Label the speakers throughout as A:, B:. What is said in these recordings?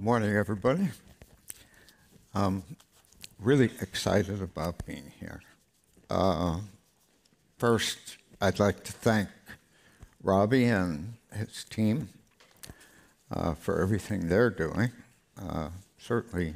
A: Good morning, everybody. I'm really excited about being here. First, I'd like to thank Robbie and his team for everything they're doing. Certainly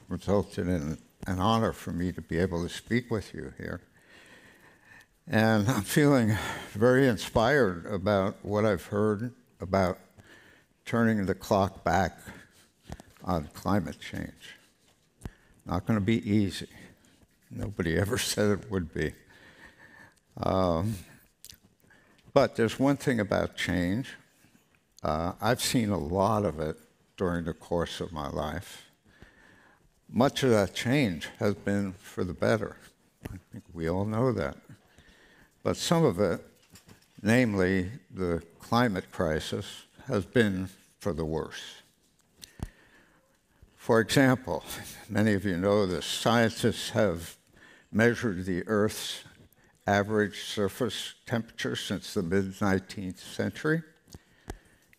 A: resulted in an honor for me to be able to speak with you here. And I'm feeling very inspired about what I've heard about turning the clock back on climate change. Not going to be easy. Nobody ever said it would be. But there's one thing about change. I've seen a lot of it during the course of my life. Much of that change has been for the better. I think we all know that. But some of it, namely the climate crisis, has been for the worse. For example, many of you know this, scientists have measured the Earth's average surface temperature since the mid-19th century.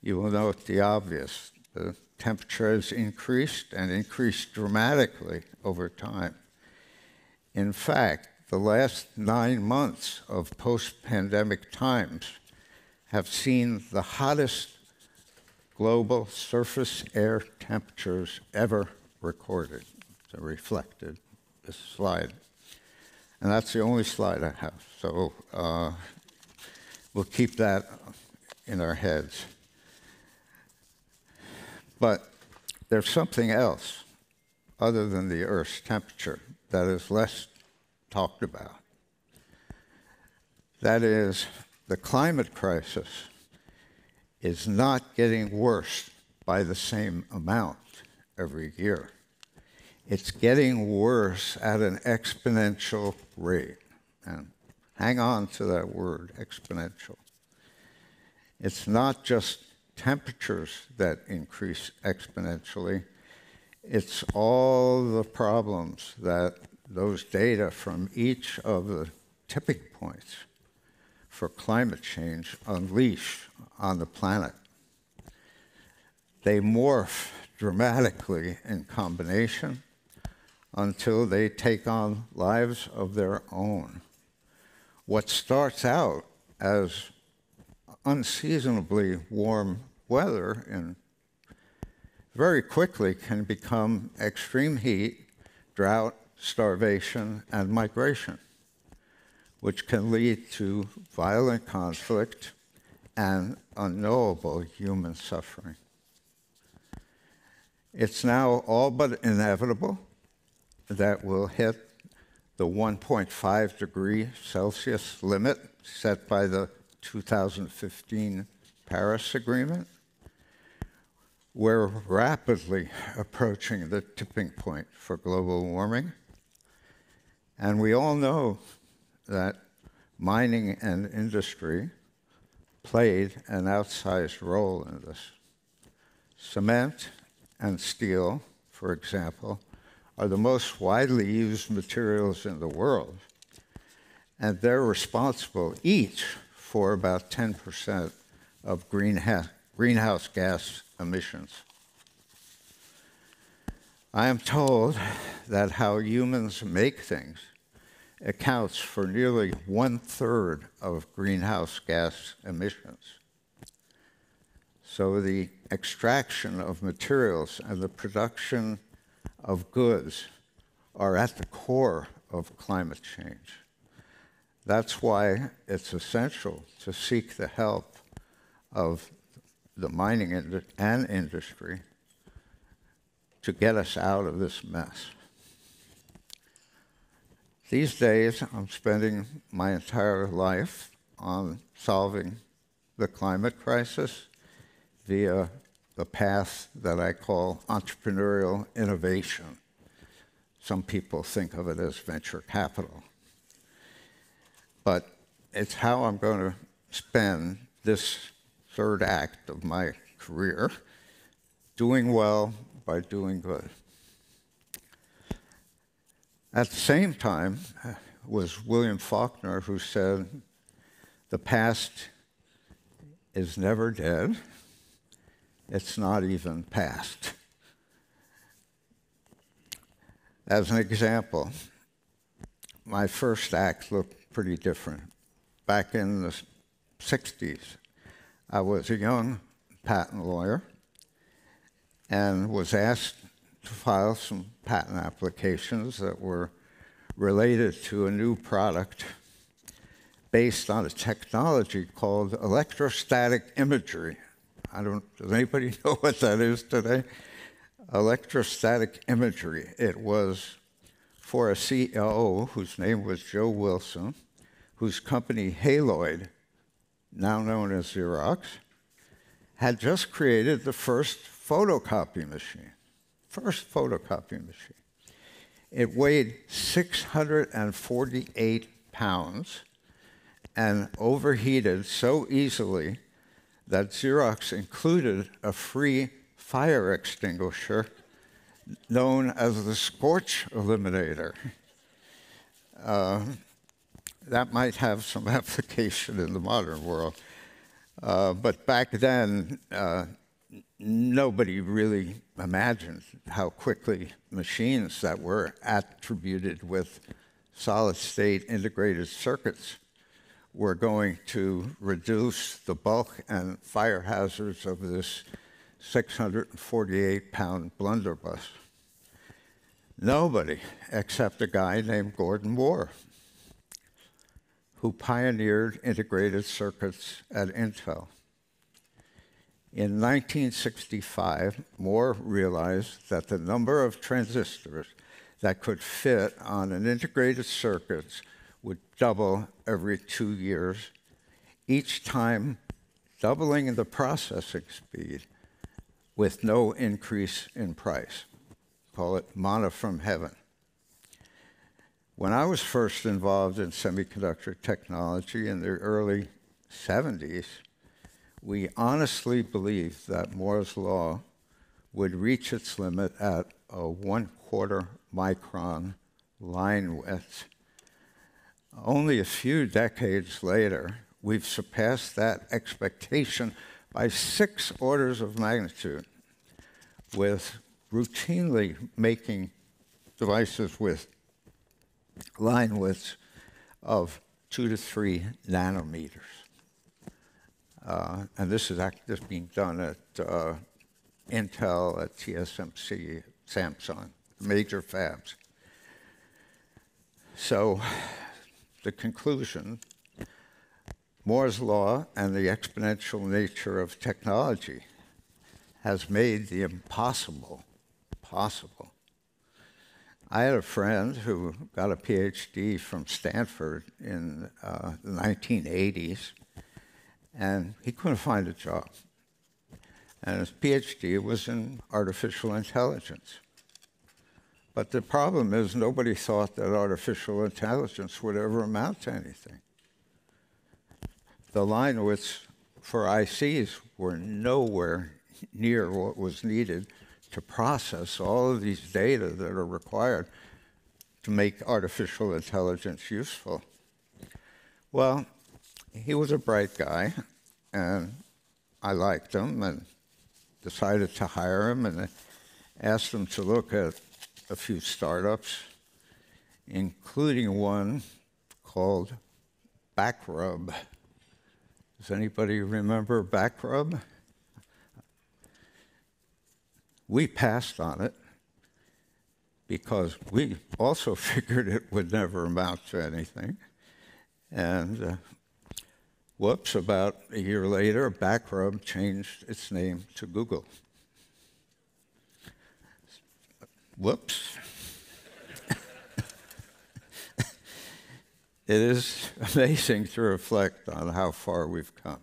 A: You will note the obvious. The temperature has increased and increased dramatically over time. In fact, the last 9 months of post-pandemic times have seen the hottest global surface air temperatures ever recorded. They're reflected this slide. And that's the only slide I have. So we'll keep that in our heads. But there's something else other than the Earth's temperature that is less talked about. That is, the climate crisis is not getting worse by the same amount every year. It's getting worse at an exponential rate. And hang on to that word, exponential. It's not just temperatures that increase exponentially. It's all the problems that those data from each of the tipping points for climate change unleash on the planet. They morph dramatically in combination until they take on lives of their own. What starts out as unseasonably warm weather and very quickly can become extreme heat, drought, starvation, and migration, which can lead to violent conflict and unknowable human suffering. It's now all but inevitable that we'll hit the 1.5 degree Celsius limit set by the 2015 Paris Agreement. We're rapidly approaching the tipping point for global warming. And we all know that mining and industry played an outsized role in this. Cement and steel, for example, are the most widely used materials in the world, and they're responsible each for about 10% of greenhouse gas emissions. I am told that how humans make things accounts for nearly 1/3 of greenhouse gas emissions. So the extraction of materials and the production of goods are at the core of climate change. That's why it's essential to seek the help of the mining and industry to get us out of this mess. These days, I'm spending my entire life on solving the climate crisis via the path that I call entrepreneurial innovation. Some people think of it as venture capital. But it's how I'm going to spend this third act of my career, doing well by doing good. At the same time was William Faulkner, who said, "The past is never dead. It's not even past." As an example, my first act looked pretty different. Back in the 60s, I was a young patent lawyer and was asked to file some patent applications that were related to a new product based on a technology called electrostatic imagery. Does anybody know what that is today? Electrostatic imagery. It was for a CEO whose name was Joe Wilson, whose company Haloid, now known as Xerox, had just created the first photocopy machine. First photocopy machine. It weighed 648 pounds and overheated so easily that Xerox included a free fire extinguisher known as the Scorch Eliminator. That might have some application in the modern world. But back then, nobody really imagined how quickly machines that were attributed with solid-state integrated circuits were going to reduce the bulk and fire hazards of this 648-pound blunderbuss. Nobody except a guy named Gordon Moore, who pioneered integrated circuits at Intel. In 1965, Moore realized that the number of transistors that could fit on an integrated circuit would double every 2 years, each time doubling the processing speed with no increase in price. Call it manna from heaven. When I was first involved in semiconductor technology in the early 70s, we honestly believed that Moore's law would reach its limit at a 1/4 micron line width. Only a few decades later, we've surpassed that expectation by 6 orders of magnitude, with routinely making devices with line widths of 2 to 3 nanometers. And this is being done at Intel, at TSMC, Samsung, major fabs. So the conclusion, Moore's law and the exponential nature of technology has made the impossible possible. I had a friend who got a PhD from Stanford in the 1980s, and he couldn't find a job. And his PhD was in artificial intelligence. But the problem is nobody thought that artificial intelligence would ever amount to anything. The line widths for ICs were nowhere near what was needed to process all of these data that are required to make artificial intelligence useful. Well, he was a bright guy, and I liked him and decided to hire him and asked him to look at a few startups, including one called Backrub. Does anybody remember Backrub? We passed on it because we also figured it would never amount to anything. And whoops, about a year later, Backrub changed its name to Google. Whoops. It is amazing to reflect on how far we've come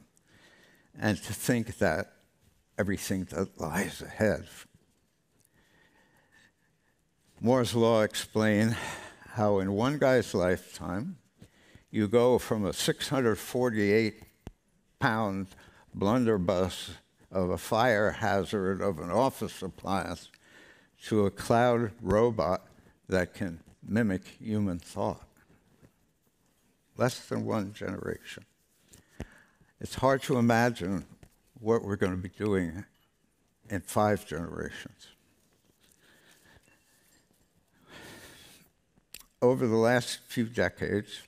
A: and to think that everything that lies ahead. Moore's law explains how in one guy's lifetime, you go from a 648-pound blunderbuss of a fire hazard of an office appliance to a cloud robot that can mimic human thought. Less than one generation. It's hard to imagine what we're going to be doing in 5 generations. over the last few decades,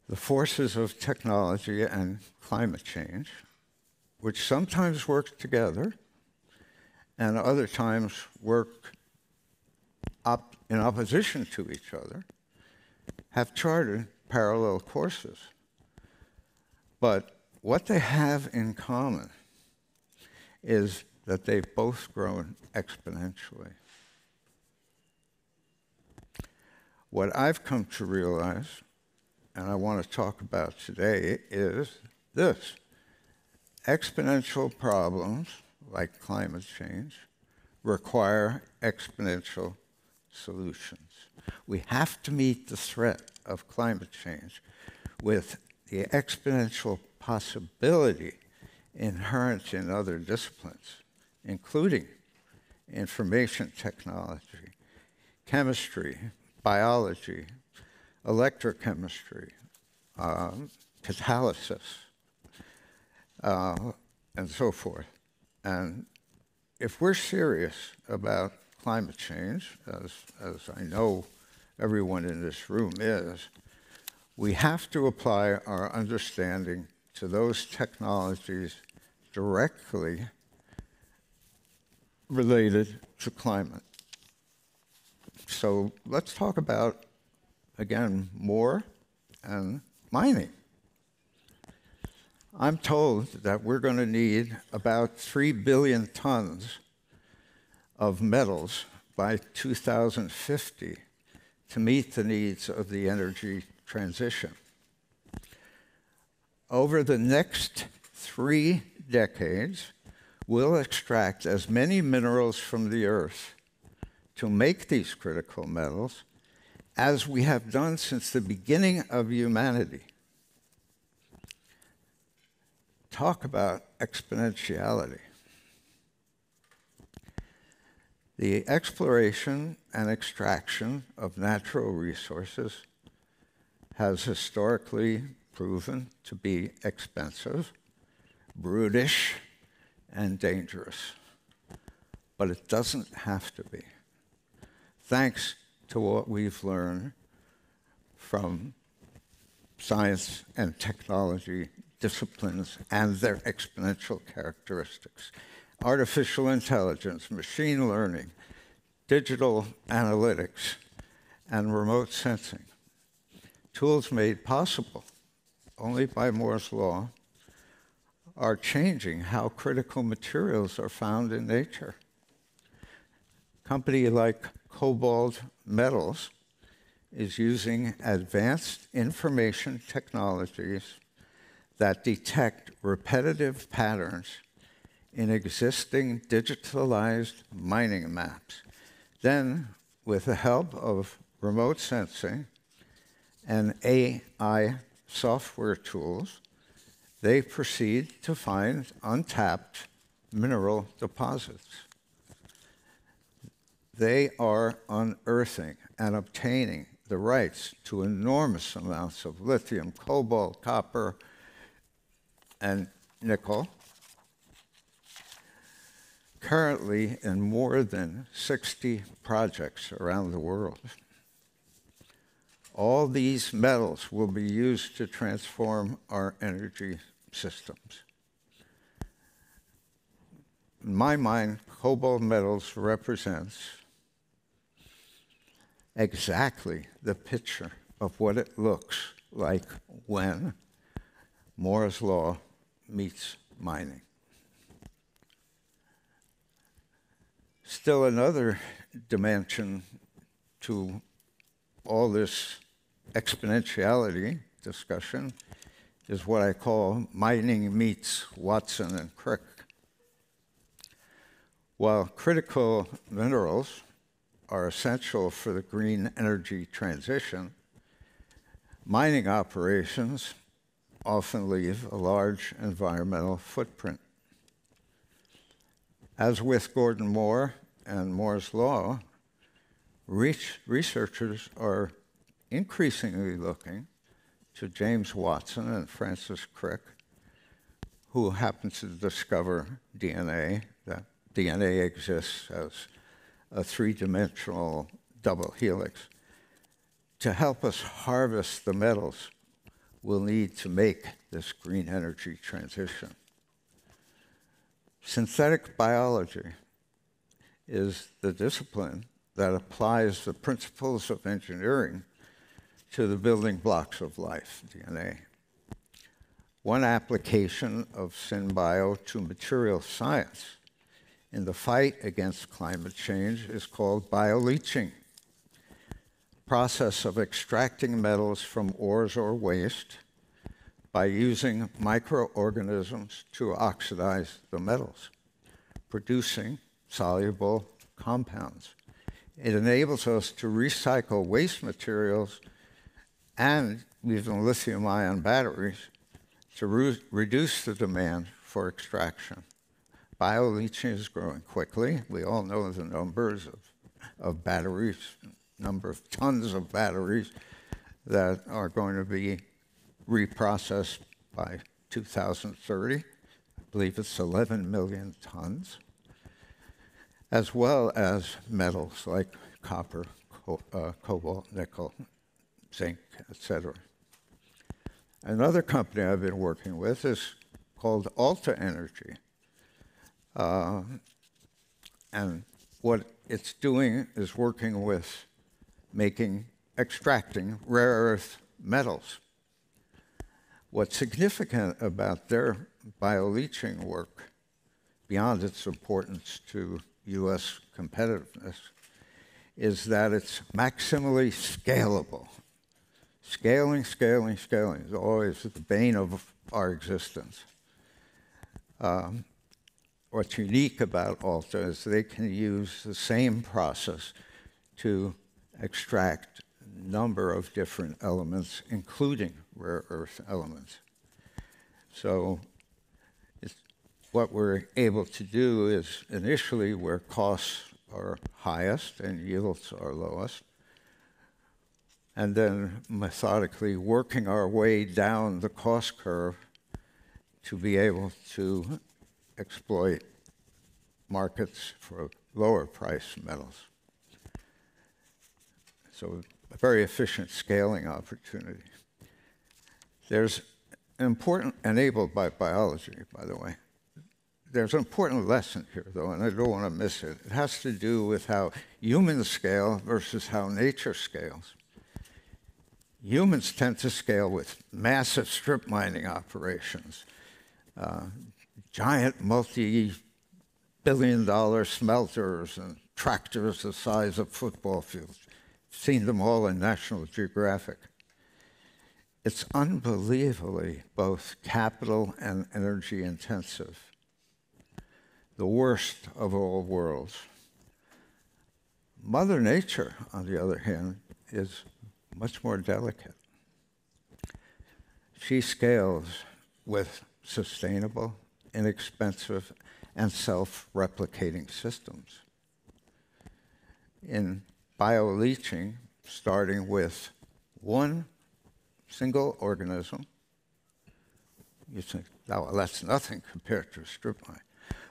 A: the forces of technology and climate change, which sometimes work together and other times work in opposition to each other, have charted parallel courses. But what they have in common is that they've both grown exponentially. What I've come to realize, and I want to talk about today, is this. Exponential problems, like climate change, require exponential solutions. We have to meet the threat of climate change with the exponential possibility inherent in other disciplines, including information technology, chemistry, biology, electrochemistry, catalysis, and so forth. And if we're serious about climate change, as I know everyone in this room is, we have to apply our understanding to those technologies directly related to climate. So let's talk about, again, more and mining. I'm told that we're going to need about 3 billion tons of metals by 2050 to meet the needs of the energy transition. Over the next 3 decades, we'll extract as many minerals from the earth to make these critical metals as we have done since the beginning of humanity. Talk about exponentiality. The exploration and extraction of natural resources has historically proven to be expensive, brutish, and dangerous. But it doesn't have to be. Thanks to what we've learned from science and technology disciplines and their exponential characteristics. Artificial intelligence, machine learning, digital analytics, and remote sensing. Tools made possible only by Moore's law are changing how critical materials are found in nature. A company like Cobalt Metals is using advanced information technologies that detect repetitive patterns in existing digitalized mining maps. Then, with the help of remote sensing and AI software tools, they proceed to find untapped mineral deposits. They are unearthing and obtaining the rights to enormous amounts of lithium, cobalt, copper, and nickel, currently in more than 60 projects around the world. All these metals will be used to transform our energy systems. In my mind, Cobalt Metals represents exactly the picture of what it looks like when Moore's law meets mining. Still another dimension to all this exponentiality discussion is what I call mining meets Watson and Crick. While critical minerals are essential for the green energy transition, mining operations often leave a large environmental footprint. As with Gordon Moore and Moore's law, researchers are increasingly looking to James Watson and Francis Crick, who happened to discover DNA, that DNA exists as a three-dimensional double helix. To help us harvest the metals, we'll need to make this green energy transition. Synthetic biology is the discipline that applies the principles of engineering to the building blocks of life, DNA. One application of SynBio to material science in the fight against climate change is called bioleaching, process of extracting metals from ores or waste by using microorganisms to oxidize the metals, producing soluble compounds. It enables us to recycle waste materials and even lithium-ion batteries to reduce the demand for extraction. Bioleaching is growing quickly. We all know the numbers of batteries, number of tons of batteries that are going to be reprocessed by 2030. I believe it's 11 million tons, as well as metals like copper, cobalt, nickel, zinc, etc. Another company I've been working with is called Alta Energy. And what it's doing is working with extracting rare earth metals. What's significant about their bioleaching work, beyond its importance to U.S. competitiveness, is that it's maximally scalable. Scaling is always the bane of our existence. What's unique about Alta is they can use the same process to extract a number of different elements, including rare earth elements. So what we're able to do is initially where costs are highest and yields are lowest, and then methodically working our way down the cost curve to be able to exploit markets for lower price metals. So a very efficient scaling opportunity. There's an important, enabled by biology, by the way. There's an important lesson here, though, and I don't want to miss it. It has to do with how humans scale versus how nature scales. Humans tend to scale with massive strip mining operations, giant multi-billion-dollar smelters and tractors the size of football fields. Seen them all in National Geographic. It's unbelievably both capital and energy intensive. The worst of all worlds. Mother Nature, on the other hand, is much more delicate. She scales with sustainable, inexpensive, and self-replicating systems. In bioleaching, starting with one single organism, you think, oh, well, that's nothing compared to a strip mine.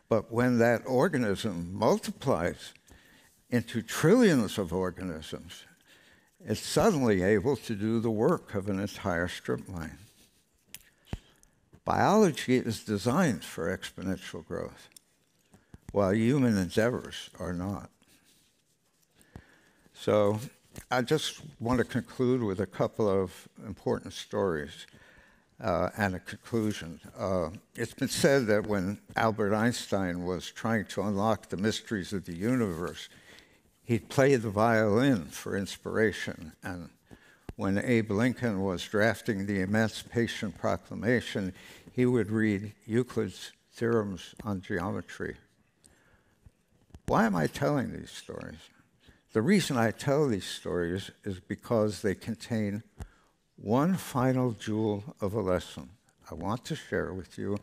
A: But when that organism multiplies into trillions of organisms, it's suddenly able to do the work of an entire strip mine. Biology is designed for exponential growth, while human endeavors are not. So I just want to conclude with a couple of important stories and a conclusion. It's been said that when Albert Einstein was trying to unlock the mysteries of the universe, he'd play the violin for inspiration. And when Abe Lincoln was drafting the Emancipation Proclamation, he would read Euclid's theorems on geometry. Why am I telling these stories? The reason I tell these stories is because they contain one final jewel of a lesson I want to share with you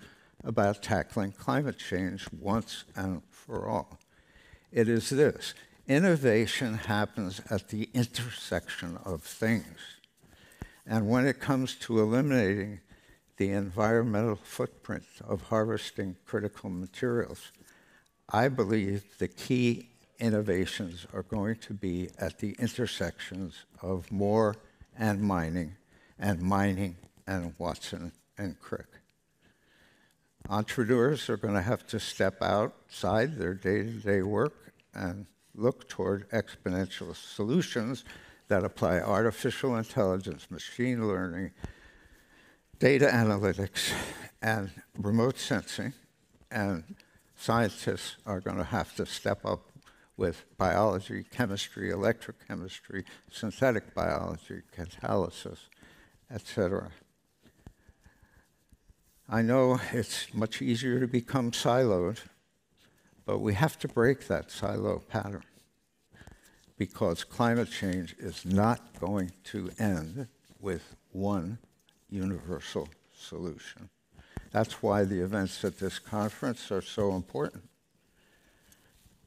A: about tackling climate change once and for all. It is this: innovation happens at the intersection of things. And when it comes to eliminating the environmental footprint of harvesting critical materials, I believe the key innovations are going to be at the intersections of Moore and mining and Watson and Crick. Entrepreneurs are going to have to step outside their day-to-day work and look toward exponential solutions that apply artificial intelligence, machine learning, data analytics, and remote sensing. And scientists are going to have to step up with biology, chemistry, electrochemistry, synthetic biology, catalysis, etc. I know it's much easier to become siloed, but we have to break that silo pattern because climate change is not going to end with one universal solution. That's why the events at this conference are so important.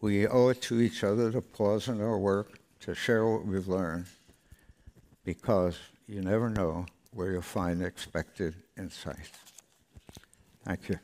A: We owe it to each other to pause in our work, to share what we've learned, because you never know where you'll find expected insight. Thank you.